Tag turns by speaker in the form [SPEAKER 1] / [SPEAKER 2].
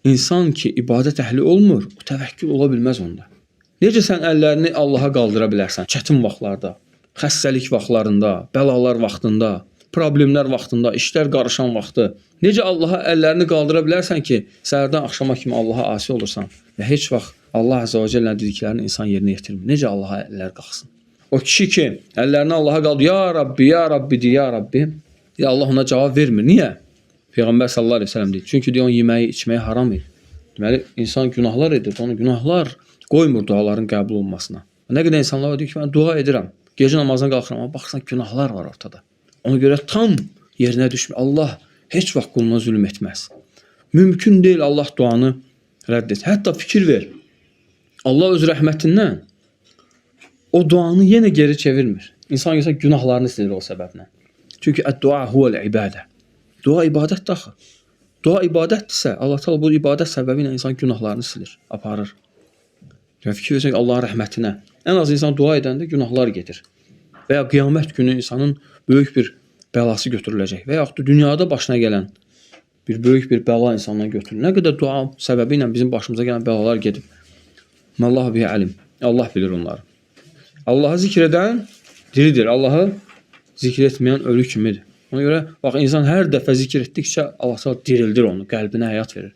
[SPEAKER 1] İnsan ki ibadət əhli olmur, o təvəkkül ola bilməz onda. Necə sən əllərini Allaha qaldıra bilərsən çətin vaxtlarda, xəstəlik vaxtlarında, bəlalar vaxtında, problemlər vaxtında, işlər qarışan vaxtı. Necə Allaha əllərini qaldıra bilərsən ki, səhərdən axşama kimi Allaha asi olursan və heç vaxt Allah Azza və Cəllənin dediklərini insan yerinə yetirmir. Necə Allaha əllər qalxsın? O kişi ki, əllərini Allaha qaldır, ya Rabbi, ya Rabbi, ya Rabbi. Ya Allah ona cavab vermir. Niyə? Peyğəmbər sallallahu əleyhi və səlləm deyir. Çünki deyir, onun yeməyi, içməyi haram edir. Deməli, insan günahlar edir. Onu günahlar qoymur duaların qəbul olmasına. Nə qədər insanlar var, deyir ki, mən dua edirəm. Gecə namazına qalxıram, amma baxsan günahlar var ortada. Ona görə tam yerinə düşmür. Allah heç vaxt quluna zülm etməz. Mümkün deyil Allah duanı rədd et. Hətta fikir ver. Allah öz rəhmətindən o duanı yenə geri çevirmir. İnsan görsə günahlarını silir o səbəblə. Çünki əd-dua huvəl-ibadə. Dua ibadətdir axı. Dua ibadətdirsə, Allah Teala bu ibadət səbəbi ilə insan günahlarını silir, aparır. Fikir versək Allahın rəhmətinə. Ən az insan dua edəndə günahlar gedir. Və ya qiyamət günü insanın böyük bir bəlası götürüləcək. Və yaxud da dünyada başına gələn bir böyük bir bəla insandan götürülür. Nə qədər dua səbəbi ilə bizim başımıza gələn bəlalar gedib. Allahu bihi alim. Allah bilir onları. Allahı zikr edən diridir. Allahı zikr etməyən ölü kimidir. Ona görə bax insan hər dəfə zikr etdikcə Allah Teala dirildir onu, qəlbinə həyat verir.